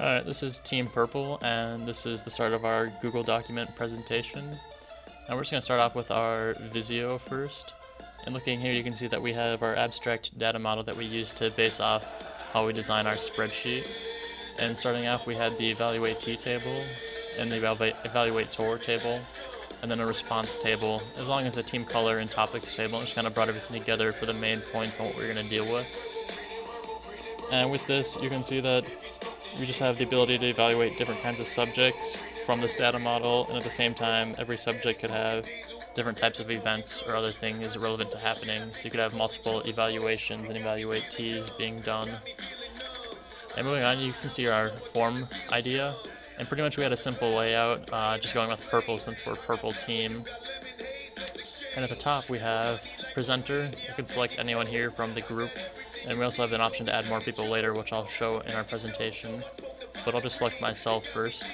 Alright, this is Team Purple, and this is the start of our Google document presentation. And we're just going to start off with our Visio first. And looking here, you can see that we have our abstract data model that we use to base off how we design our spreadsheet. And starting off, we had the evaluate T table, and the evaluate TOR table, and then a response table, as long as a team color and topics table, and just kind of brought everything together for the main points on what we're going to deal with. And with this, you can see that we just have the ability to evaluate different kinds of subjects from this data model, and at the same time, every subject could have different types of events or other things relevant to happening. So you could have multiple evaluations and evaluate T's being done. And moving on, you can see our form idea. And pretty much we had a simple layout, just going with purple since we're purple team. And at the top we have presenter. You can select anyone here from the group. And we also have an option to add more people later, which I'll show in our presentation. But I'll just select myself first.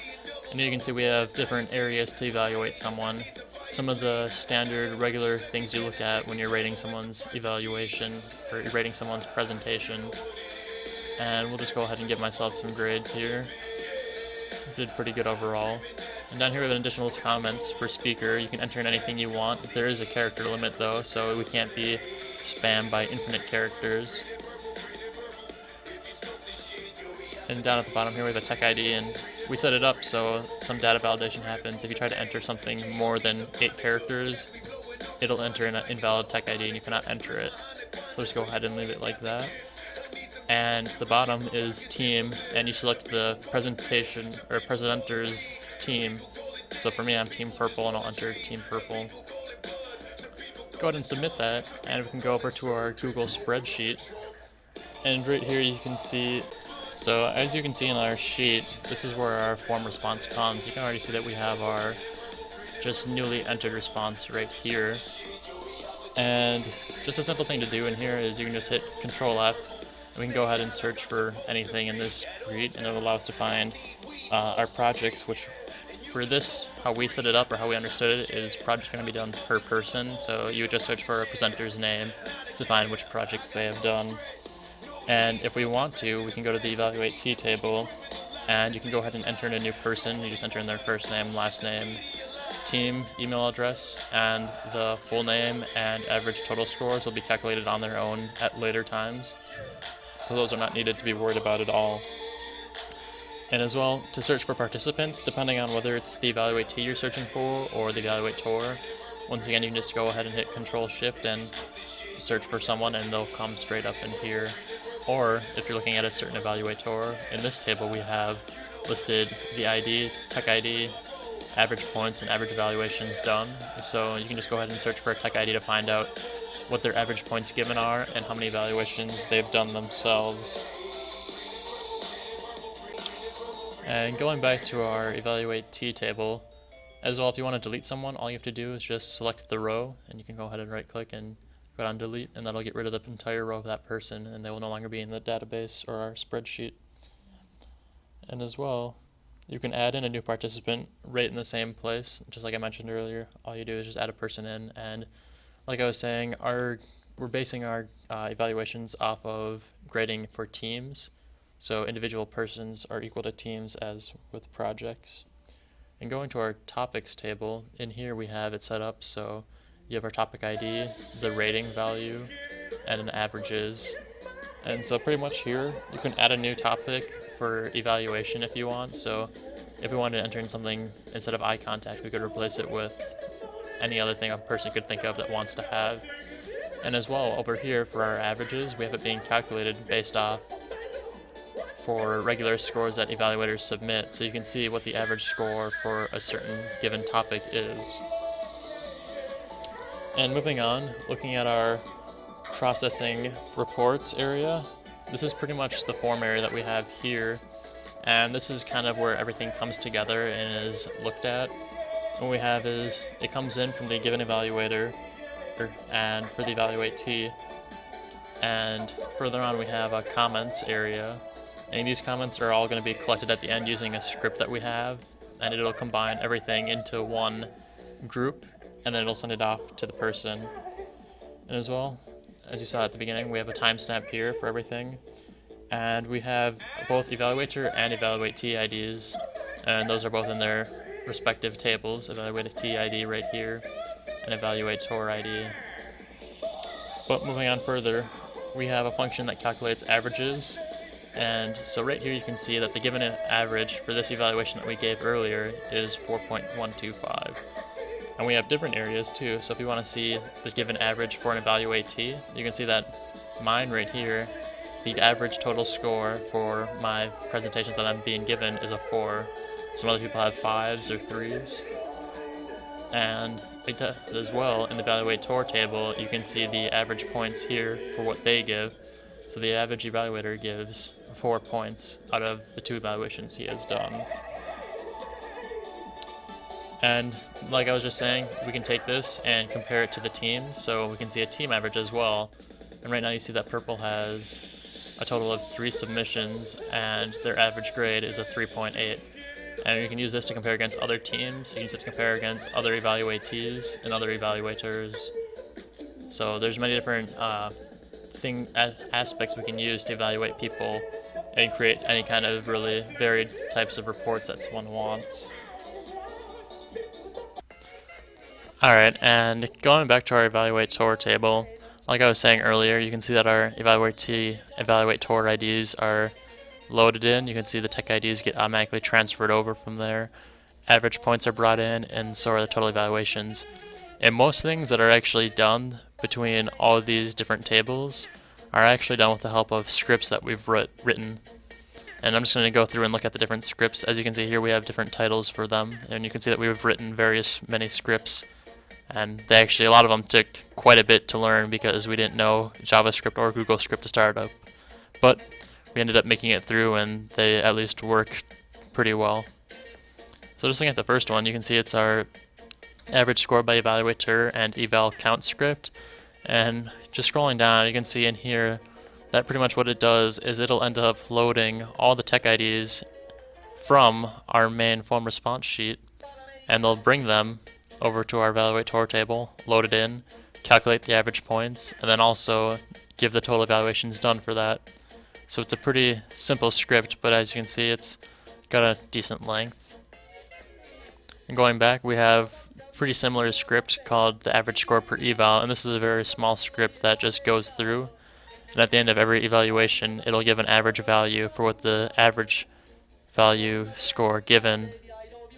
And here you can see we have different areas to evaluate someone. Some of the standard, regular things you look at when you're rating someone's evaluation, or you're rating someone's presentation. And we'll just go ahead and give myself some grades here. Did pretty good overall. And down here we have an additional comments for speaker. You can enter in anything you want. There is a character limit though, so we can't be spammed by infinite characters. And down at the bottom here we have a tech ID, and we set it up so some data validation happens. If you try to enter something more than 8 characters, it'll enter an invalid tech ID and you cannot enter it. So just go ahead and leave it like that. And the bottom is team, and you select the presentation or presenter's team. So for me, I'm Team Purple, and I'll enter Team Purple. Go ahead and submit that, and we can go over to our Google spreadsheet. And right here you can see, so as you can see in our sheet, this is where our form response comes. You can already see that we have our just newly entered response right here. And just a simple thing to do in here is you can just hit Control F. We can go ahead and search for anything in this sheet, and it'll allow us to find our projects, which for this, how we set it up or how we understood it, is projects going to be done per person. So you would just search for a presenter's name to find which projects they have done. And if we want to, we can go to the evaluate T table, and you can go ahead and enter in a new person. You just enter in their first name, last name, team, email address, and the full name and average total scores will be calculated on their own at later times. So those are not needed to be worried about at all. And as well, to search for participants, depending on whether it's the evaluate T you're searching for or the evaluate TOR, once again you can just go ahead and hit Control Shift and search for someone, and they'll come straight up in here. Or if you're looking at a certain evaluate TOR, in this table we have listed the ID, tech ID, average points, and average evaluations done. So you can just go ahead and search for a tech ID to find out what their average points given are and how many evaluations they've done themselves. And going back to our evaluate T table, as well, if you want to delete someone, all you have to do is just select the row, and you can go ahead and right click and go down delete, and that'll get rid of the entire row of that person, and they will no longer be in the database or our spreadsheet. And as well, you can add in a new participant right in the same place, just like I mentioned earlier. All you do is just add a person in, and like I was saying, we're basing our evaluations off of grading for teams. So individual persons are equal to teams as with projects. And going to our topics table, in here we have it set up so you have our topic ID, the rating value, and an averages. And so pretty much here, you can add a new topic for evaluation if you want. So if we wanted to enter in something instead of eye contact, we could replace it with any other thing a person could think of that wants to have. And as well, over here for our averages, we have it being calculated based off for regular scores that evaluators submit, so you can see what the average score for a certain given topic is. And moving on, looking at our processing reports area, this is pretty much the form area that we have here, and this is kind of where everything comes together and is looked at. What we have is it comes in from the given evaluator and for the evaluate T, and further on we have a comments area, and these comments are all going to be collected at the end using a script that we have, and it'll combine everything into one group, and then it'll send it off to the person. And as well, as you saw at the beginning, we have a timestamp here for everything, And we have both evaluator and evaluate T IDs, and those are both in their respective tables. Evaluate T ID right here, and evaluator ID. But moving on further, we have a function that calculates averages. And so right here you can see that the given average for this evaluation that we gave earlier is 4.125. And we have different areas too, so if you want to see the given average for an evaluate T, you can see that mine right here, the average total score for my presentations that I'm being given is a 4. Some other people have 5s or 3s. And as well, in the evaluator table, you can see the average points here for what they give. So the average evaluator gives 4 points out of the 2 evaluations he has done. And like I was just saying, we can take this and compare it to the teams, so we can see a team average as well. And right now you see that purple has a total of 3 submissions, and their average grade is a 3.8. And you can use this to compare against other teams. You can use it to compare against other evaluatees and other evaluators. So there's many different aspects we can use to evaluate people and create any kind of really varied types of reports that someone wants. Alright, and going back to our evaluator table, like I was saying earlier, you can see that our evaluator IDs are loaded in. You can see the tech IDs get automatically transferred over from there. Average points are brought in, and so are the total evaluations. And most things that are actually done between all of these different tables are actually done with the help of scripts that we've written. And I'm just going to go through and look at the different scripts. As you can see here, we have different titles for them, and you can see that we've written many scripts. And they actually, a lot of them took quite a bit to learn because we didn't know JavaScript or Google Script to start up. But we ended up making it through, and they at least work pretty well. So just looking at the first one, you can see it's our average score by evaluator and eval count script. And just scrolling down, you can see in here that pretty much what it does is it'll end up loading all the tech IDs from our main form response sheet, and they'll bring them over to our evaluator table, load it in, calculate the average points, and then also give the total evaluations done for that. So it's a pretty simple script, but as you can see, it's got a decent length. And going back, we have a pretty similar script called the average score per eval, and this is a very small script that just goes through, and at the end of every evaluation, it'll give an average value for what the average value score given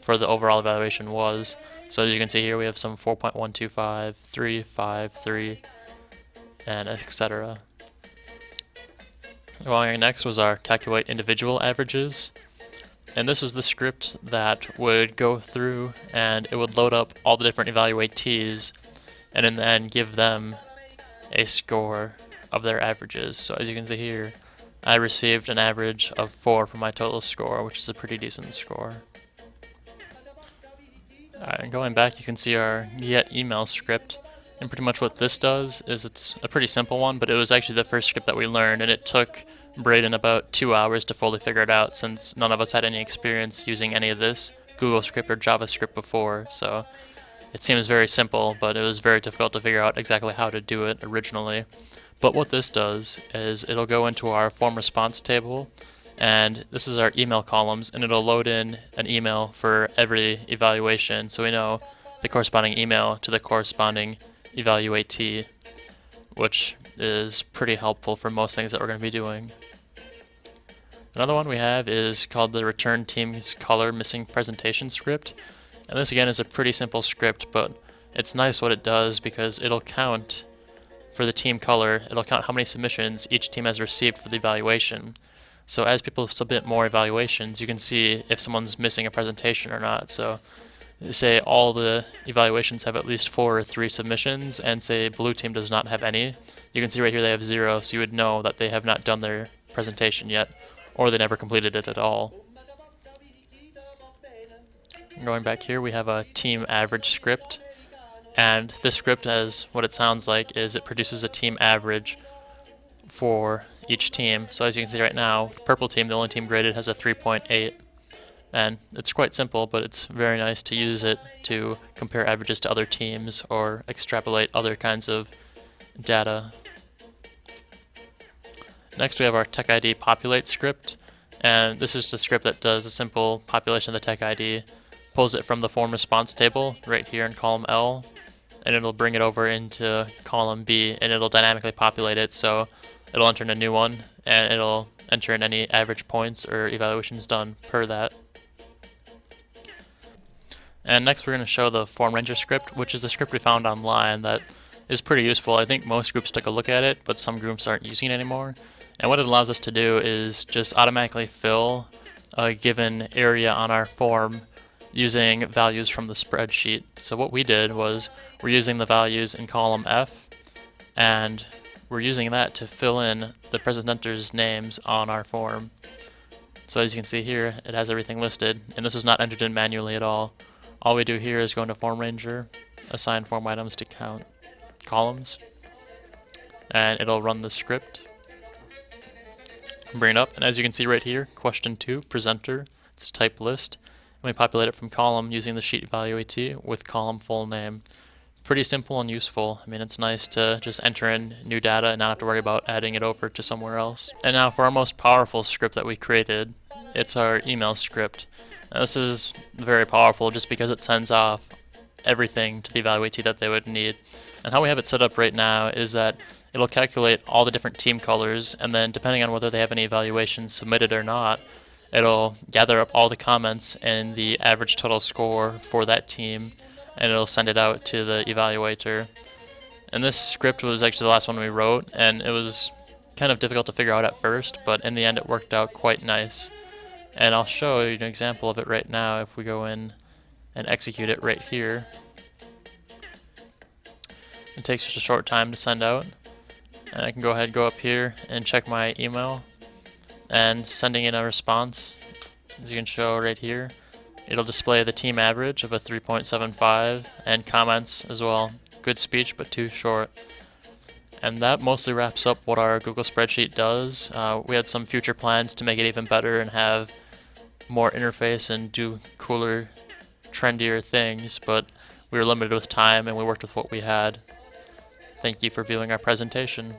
for the overall evaluation was. So as you can see here, we have some 4.125, 3, 5, 3, and etc. Going next was our calculate individual averages. And this was the script that would go through and it would load up all the different evaluatees and in the end give them a score of their averages. So as you can see here, I received an average of 4 for my total score, which is a pretty decent score. Alright, going back, you can see our get email script, and pretty much what this does is it's a pretty simple one, but it was actually the first script that we learned, and it took Brayden about 2 hours to fully figure it out since none of us had any experience using any of this Google script or JavaScript before, so it seems very simple, but it was very difficult to figure out exactly how to do it originally. But what this does is it'll go into our form response table, and this is our email columns, and it'll load in an email for every evaluation, so we know the corresponding email to the corresponding evaluatee, which is pretty helpful for most things that we're going to be doing. Another one we have is called the return team's color missing presentation script, and this again is a pretty simple script, but it's nice what it does because it'll count for the team color, it'll count how many submissions each team has received for the evaluation. So as people submit more evaluations, you can see if someone's missing a presentation or not. So say all the evaluations have at least 4 or 3 submissions, and say blue team does not have any, you can see right here they have 0, so you would know that they have not done their presentation yet, or they never completed it at all. Going back here, we have a team average script, and this script, as what it sounds like, is it produces a team average for each team. So as you can see right now, purple team, the only team graded, has a 3.8, and it's quite simple, but it's very nice to use it to compare averages to other teams or extrapolate other kinds of data. Next we have our tech ID populate script, and this is the script that does a simple population of the tech ID, pulls it from the form response table right here in column L, and it'll bring it over into column B, and it'll dynamically populate it, so it'll enter in a new one, and it'll enter in any average points or evaluations done per that. And next we're going to show the form ranger script, which is a script we found online that is pretty useful. I think most groups took a look at it, but some groups aren't using it anymore. And what it allows us to do is just automatically fill a given area on our form using values from the spreadsheet. So what we did was we're using the values in column F, and we're using that to fill in the presenters' names on our form. So as you can see here, it has everything listed, and this was not entered in manually at all. All we do here is go into Form Ranger, assign form items to count columns, and it'll run the script. Bring it up, and as you can see right here, question 2, presenter, it's type list, and we populate it from column using the sheet value AT with column full name. Pretty simple and useful. I mean, it's nice to just enter in new data and not have to worry about adding it over to somewhere else. And now for our most powerful script that we created, it's our email script. Now this is very powerful just because it sends off everything to the evaluatee that they would need. And how we have it set up right now is that it'll calculate all the different team colors, and then depending on whether they have any evaluations submitted or not, it'll gather up all the comments and the average total score for that team, and it'll send it out to the evaluator. And this script was actually the last one we wrote, and it was kind of difficult to figure out at first, but in the end it worked out quite nice. And I'll show you an example of it right now if we go in and execute it right here. It takes just a short time to send out, and I can go ahead and go up here and check my email, and sending in a response, as you can show right here, it'll display the team average of a 3.75 and comments as well. Good speech, but too short. And that mostly wraps up what our Google spreadsheet does. We had some future plans to make it even better and have more interface and do cooler, trendier things, but we were limited with time and we worked with what we had. Thank you for viewing our presentation.